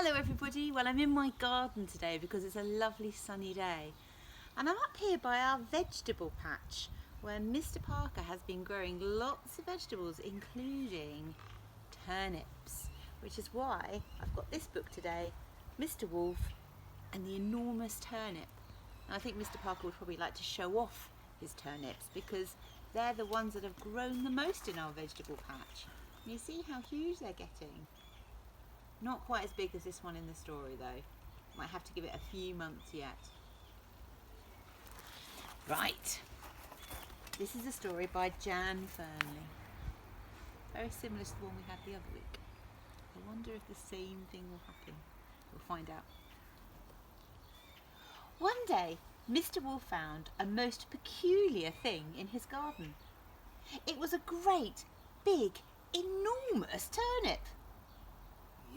Hello everybody, well I'm in my garden today because it's a lovely sunny day and I'm up here by our vegetable patch where Mr. Parker has been growing lots of vegetables including turnips, which is why I've got this book today, Mr. Wolf and the Enormous Turnip. And I think Mr. Parker would probably like to show off his turnips because they're the ones that have grown the most in our vegetable patch. You see how huge they're getting. Not quite as big as this one in the story though. Might have to give it a few months yet. Right. This is a story by Jan Fernley. Very similar to the one we had the other week. I wonder if the same thing will happen. We'll find out. One day, Mr. Wolf found a most peculiar thing in his garden. It was a great, big, enormous turnip.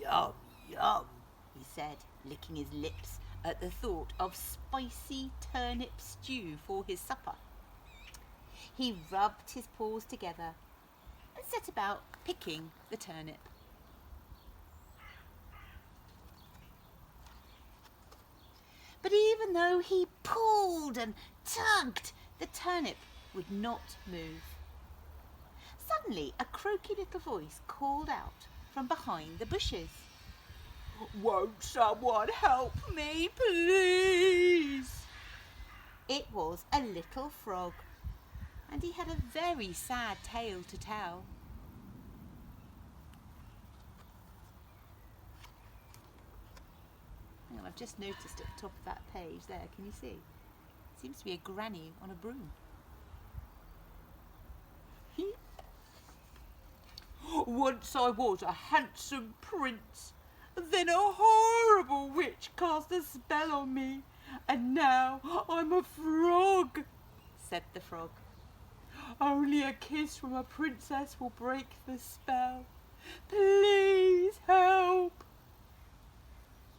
Yum, yum, he said, licking his lips at the thought of spicy turnip stew for his supper. He rubbed his paws together and set about picking the turnip. But even though he pulled and tugged, the turnip would not move. Suddenly, a croaky little voice called out from behind the bushes. "Won't someone help me, please?" It was a little frog, and he had a very sad tale to tell. Hang on, I've just noticed at the top of that page there, can you see? Seems to be a granny on a broom. "Once I was a handsome prince, then a horrible witch cast a spell on me, and now I'm a frog," said the frog. "Only a kiss from a princess will break the spell. Please help."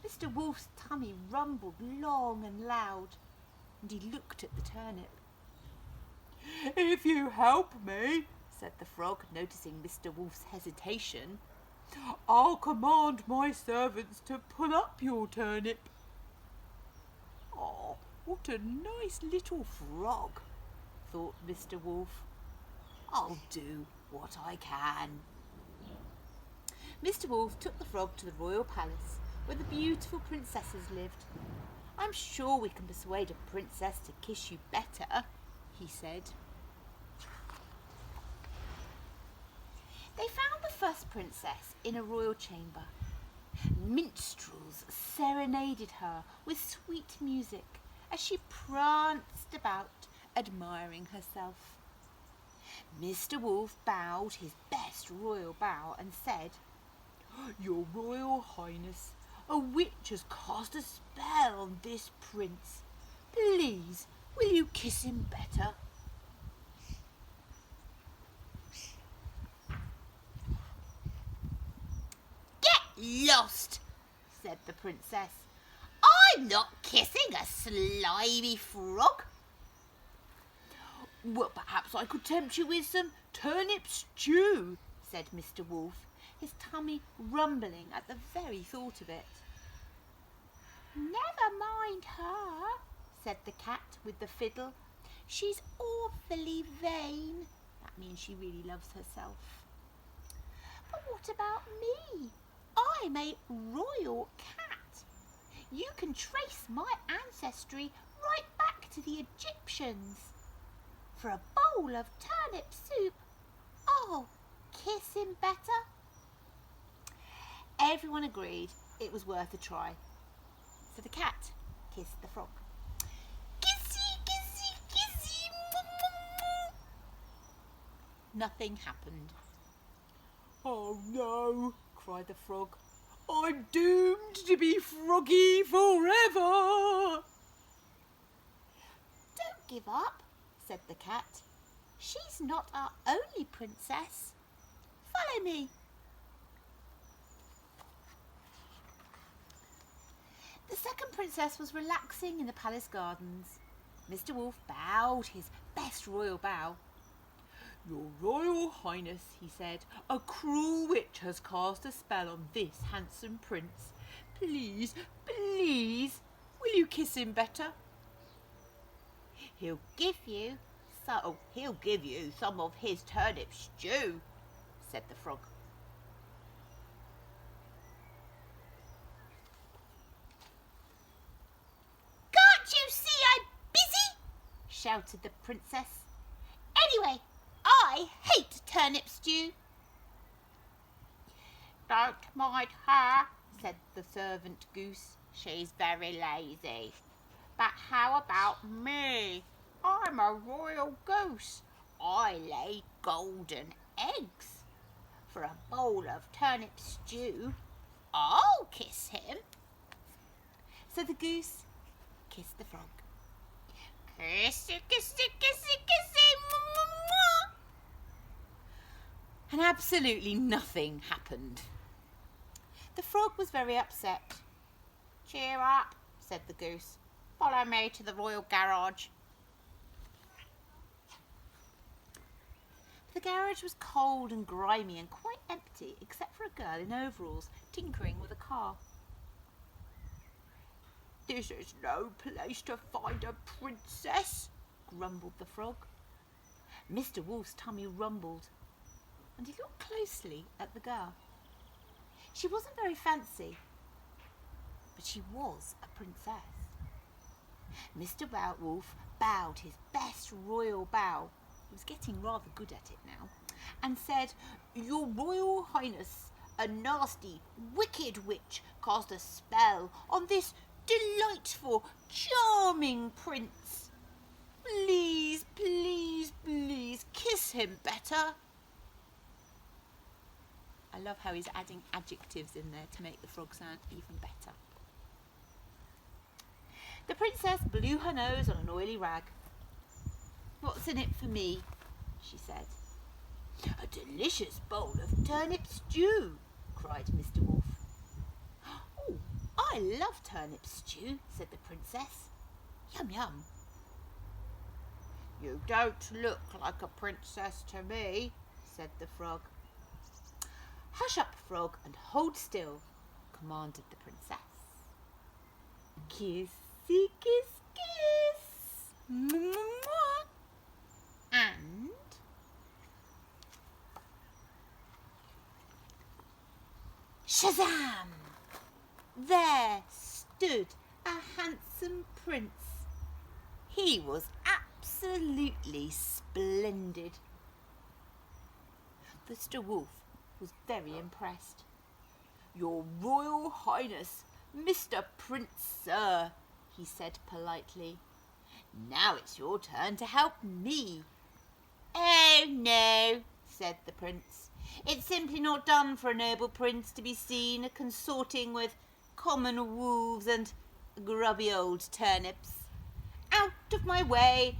Mr. Wolf's tummy rumbled long and loud, and he looked at the turnip. "If you help me," said the frog, noticing Mr. Wolf's hesitation, "I'll command my servants to pull up your turnip." "Oh, what a nice little frog," thought Mr. Wolf. "I'll do what I can." Mr. Wolf took the frog to the royal palace where the beautiful princesses lived. "I'm sure we can persuade a princess to kiss you better," he said. They found the first princess in a royal chamber. Minstrels serenaded her with sweet music as she pranced about, admiring herself. Mr. Wolf bowed his best royal bow and said, "Your Royal Highness, a witch has cast a spell on this prince. Please, will you kiss him better?" "Lost," said the princess. "I'm not kissing a slimy frog." "Well, perhaps I could tempt you with some turnip stew," said Mr. Wolf, his tummy rumbling at the very thought of it. "Never mind her," said the cat with the fiddle. "She's awfully vain." That means she really loves herself. "But what about me? I'm a royal cat. You can trace my ancestry right back to the Egyptians. For a bowl of turnip soup, I'll kiss him better." Everyone agreed it was worth a try. So the cat kissed the frog. "Kissy, kissy, kissy." Nothing happened. "Oh no," cried the frog. "I'm doomed to be froggy forever." "Don't give up," said the cat. "She's not our only princess. Follow me." The second princess was relaxing in the palace gardens. Mr. Wolf bowed his best royal bow. "Your Royal Highness," he said, "a cruel witch has cast a spell on this handsome prince. Please, please, will you kiss him better? He'll give you some of his turnip stew, said the frog. Can't you see I'm busy? Shouted the princess. Anyway, I hate turnip stew. Don't mind her, said the servant goose. She's very lazy. But how about me? I'm a royal goose. I lay golden eggs. For a bowl of turnip stew, I'll kiss him. So the goose kissed the frog. Kissy, kissy, kissy, kissy, mwah, mwah. And absolutely nothing happened. The frog was very upset. Cheer up, said the goose. Follow me to the royal garage. The garage was cold and grimy and quite empty, except for a girl in overalls tinkering with a car. This is no place to find a princess, grumbled the frog. Mr. Wolf's tummy rumbled, and he looked closely at the girl. She wasn't very fancy, but she was a princess. Mr. Wolf bowed his best royal bow. He was getting rather good at it now, and said, Your Royal Highness, a nasty, wicked witch cast a spell on this delightful, charming prince. Please, please, please kiss him better. I love how he's adding adjectives in there to make the frog sound even better. The princess blew her nose on an oily rag. What's in it for me? She said. A delicious bowl of turnip stew, cried Mr. Wolf. Oh, I love turnip stew, said the princess. Yum, yum. You don't look like a princess to me, said the frog. Hush up, frog, and hold still, commanded the princess. Kissy, kiss, kiss. Mwah. And Shazam! There stood a handsome prince. He was absolutely splendid. Mr. Wolf was very impressed. Your Royal Highness, Mr. Prince Sir, he said politely. Now it's your turn to help me. Oh, no, said the prince. It's simply not done for a noble prince to be seen consorting with common wolves and grubby old turnips. Out of my way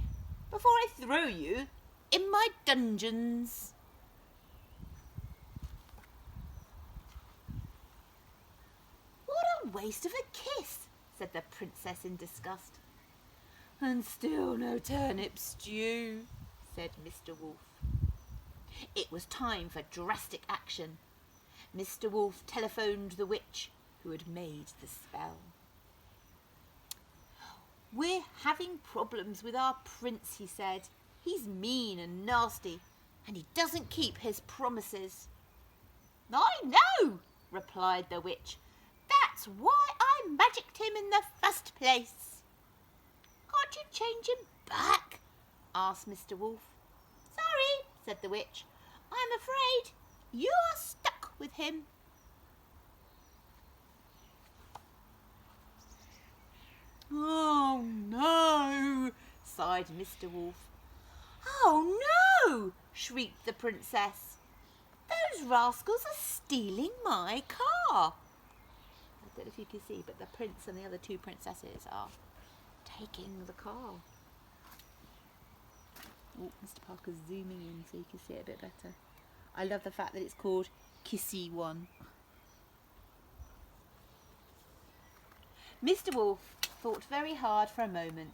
before I throw you in my dungeons. What a waste of a kiss, said the princess in disgust. And still no turnip stew, said Mr. Wolf. It was time for drastic action. Mr. Wolf telephoned the witch who had made the spell. We're having problems with our prince, he said. He's mean and nasty, and he doesn't keep his promises. I know, replied the witch. That's why I magicked him in the first place. Can't you change him back? Asked Mr. Wolf. Sorry, said the witch. I'm afraid you're stuck with him. Oh, no, sighed Mr. Wolf. Oh, no, shrieked the princess. Those rascals are stealing my car. I don't know if you can see, but the prince and the other two princesses are taking the car. Oh, Mr. Parker's zooming in so you can see it a bit better. I love the fact that it's called Kissy One. Mr. Wolf thought very hard for a moment.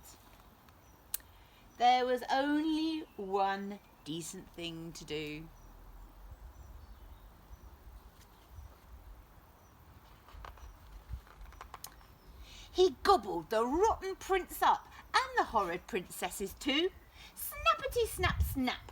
There was only one decent thing to do. He gobbled the rotten prince up and the horrid princesses too. Snappity snap snap.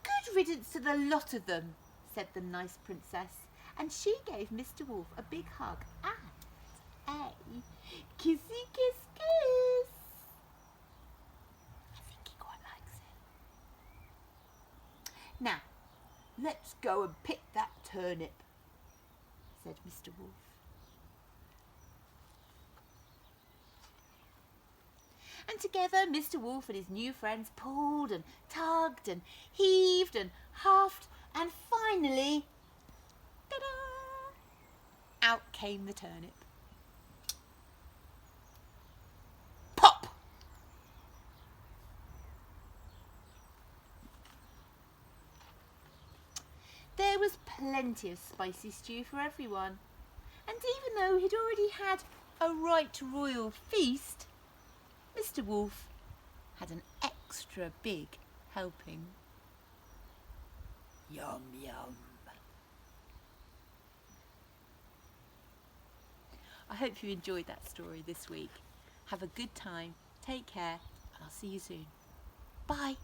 Good riddance to the lot of them, said the nice princess, and she gave Mr. Wolf a big hug and a kissy kiss kiss. I think he quite likes it. Now, let's go and pick that turnip, said Mr. Wolf. And together Mr. Wolf and his new friends pulled and tugged and heaved and huffed, and finally, ta-da! Out came the turnip. Pop! There was plenty of spicy stew for everyone, and even though he'd already had a right royal feast, Mr. Wolf had an extra big helping. Yum, yum. I hope you enjoyed that story this week. Have a good time, take care, and I'll see you soon. Bye.